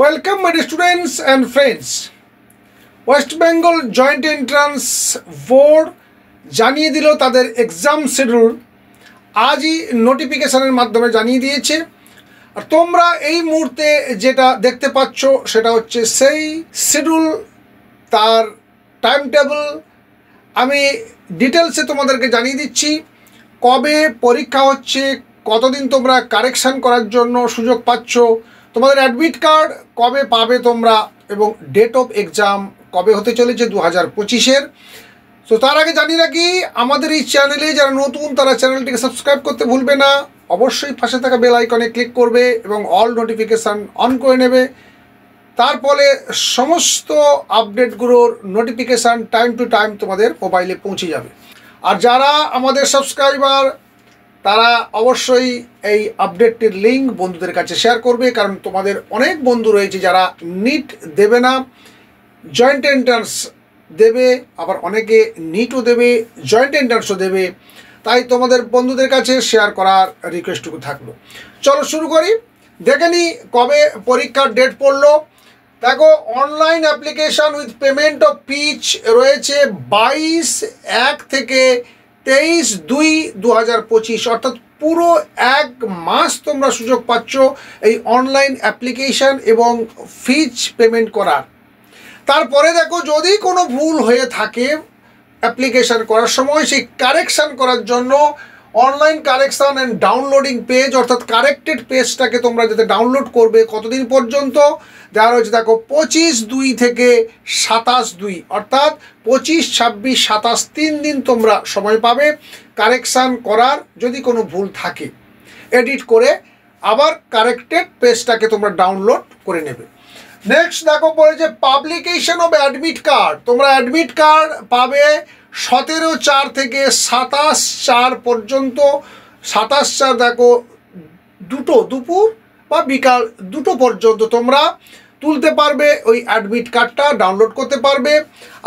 Welcome my dear students and friends. West Bengal Joint Entrance Board জানিয়ে দিল তাদের exam schedule আজই নোটিফিকেশনের মাধ্যমে জানিয়ে দিয়েছে। আর তোমরা এই মুহূর্তে যেটা দেখতে পাচ্ছ সেটা হচ্ছে সেই শিডিউল, তার টাইম টেবিল। আমি ডিটেলসে তোমাদেরকে জানিয়ে দিচ্ছি কবে পরীক্ষা হচ্ছে, কতদিন তোমরা কারেকশান করার জন্য সুযোগ পাচ্ছ, তোমাদের অ্যাডমিট কার্ড কবে পাবে তোমরা, এবং ডেট অফ এক্সাম কবে হতে চলেছে 2025-এর। তো তার আগে জানিয়ে রাখি, আমাদের এই চ্যানেলে যারা নতুন তারা চ্যানেলটিকে সাবস্ক্রাইব করতে ভুলবে না, অবশ্যই পাশে থাকা বেল আইকনে ক্লিক করবে এবং অল নোটিফিকেশান অন করে নেবে। তার ফলে সমস্ত আপডেটগুলোর নোটিফিকেশান টাইম টু টাইম তোমাদের মোবাইলে পৌঁছে যাবে। আর যারা আমাদের সাবস্ক্রাইবার তারা অবশ্যই এই আপডেটটির লিঙ্ক বন্ধুদের কাছে শেয়ার করবে, কারণ তোমাদের অনেক বন্ধু রয়েছে যারা নিট দেবে না, জয়েন্ট এন্ট্রান্স দেবে, আবার অনেকে নিটও দেবে, জয়েন্ট এন্ট্রান্সও দেবে। তাই তোমাদের বন্ধুদের কাছে শেয়ার করার রিকোয়েস্টটুকু থাকলো। চলো শুরু করি। দেখে নিই কবে পরীক্ষার ডেট পড়লো। দেখো, online application with payment of fees রয়েছে 22/1 থেকে 23/2/2025, অর্থাৎ পুরো এক মাস তোমরা সুযোগ পাচ্ছ এই অনলাইন অ্যাপ্লিকেশান এবং ফিজ পেমেন্ট করার। তারপরে দেখো, যদি কোনো ভুল হয়ে থাকে অ্যাপ্লিকেশান করার সময়, সেই কারেকশান করার জন্য online correction and downloading page, অর্থাৎ কারেক্টেড পেজটাকে তোমরা যাতে ডাউনলোড করবে কতদিন পর্যন্ত দেওয়া রয়েছে দেখো, 25/2 থেকে 27/2, অর্থাৎ 25, 26, 27 3 দিন তোমরা সময় পাবে কারেকশান করার। যদি কোনো ভুল থাকে এডিট করে আবার কারেক্টেড পেজটাকে তোমরা ডাউনলোড করে নেবে। নেক্সট দেখো পড়েছে পাবলিকেশন অফ অ্যাডমিট কার্ড। তোমরা অ্যাডমিট কার্ড পাবে 17/4 থেকে 27/4 পর্যন্ত। 27/4 দেখো দুপুর বা বিকাল 2টো পর্যন্ত তোমরা তুলতে পারবে, ওই অ্যাডমিট কার্ডটা ডাউনলোড করতে পারবে।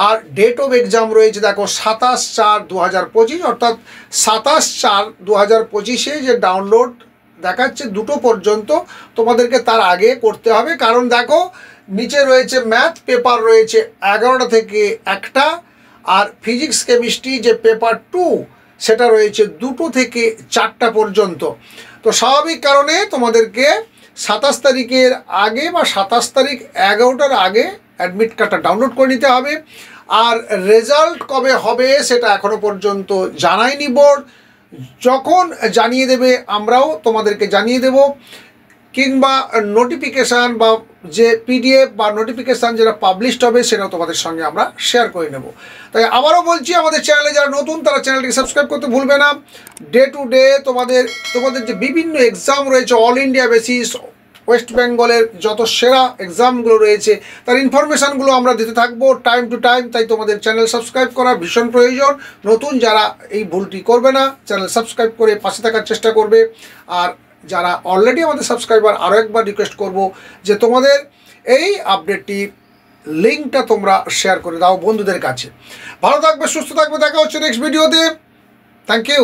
আর ডেট অফ এক্সাম রয়েছে দেখো 27/4/2025, অর্থাৎ 27/4/2025-এ যে ডাউনলোড দেখাচ্ছে 2টো পর্যন্ত, তোমাদেরকে তার আগে করতে হবে। কারণ দেখো নিচে রয়েছে ম্যাথ পেপার রয়েছে 11টা থেকে 1টা, আর ফিজিক্স কেমিস্ট্রি যে পেপার 2 সেটা রয়েছে 2টো থেকে 4টা পর্যন্ত। তো স্বাভাবিক কারণে তোমাদেরকে 27 তারিখের আগে বা 27 তারিখ 11টার আগে অ্যাডমিট কার্ডটা ডাউনলোড করে নিতে হবে। আর রেজাল্ট কবে হবে সেটা এখনও পর্যন্ত জানায়নি বোর্ড। যখন জানিয়ে দেবে আমরাও তোমাদেরকে জানিয়ে দেব, কিংবা নোটিফিকেশান বা যে পিডিএফ বা নোটিফিকেশান যেটা পাবলিশড হবে সেটাও তোমাদের সঙ্গে আমরা শেয়ার করে নেব। তাই আবারও বলছি, আমাদের চ্যানেলে যারা নতুন তারা চ্যানেলটিকে সাবস্ক্রাইব করতে ভুলবে না। ডে টু ডে তোমাদের যে বিভিন্ন এক্সাম রয়েছে অল ইন্ডিয়া বেসিস, ওয়েস্ট বেঙ্গলের যত সেরা এক্সামগুলো রয়েছে তার ইনফরমেশানগুলো আমরা দিতে থাকবো টাইম টু টাইম। তাই তোমাদের চ্যানেল সাবস্ক্রাইব করা ভীষণ প্রয়োজন। নতুন যারা এই ভুলটি করবে না, চ্যানেল সাবস্ক্রাইব করে পাশে থাকার চেষ্টা করবে। আর যারা অলরেডি আমাদের সাবস্ক্রাইবার, আরও একবার রিকোয়েস্ট করব যে তোমাদের এই আপডেটটির লিঙ্কটা তোমরা শেয়ার করে দাও বন্ধুদের কাছে। ভালো থাকবে, সুস্থ থাকবে, দেখা হচ্ছে নেক্সট ভিডিওতে। Thank you.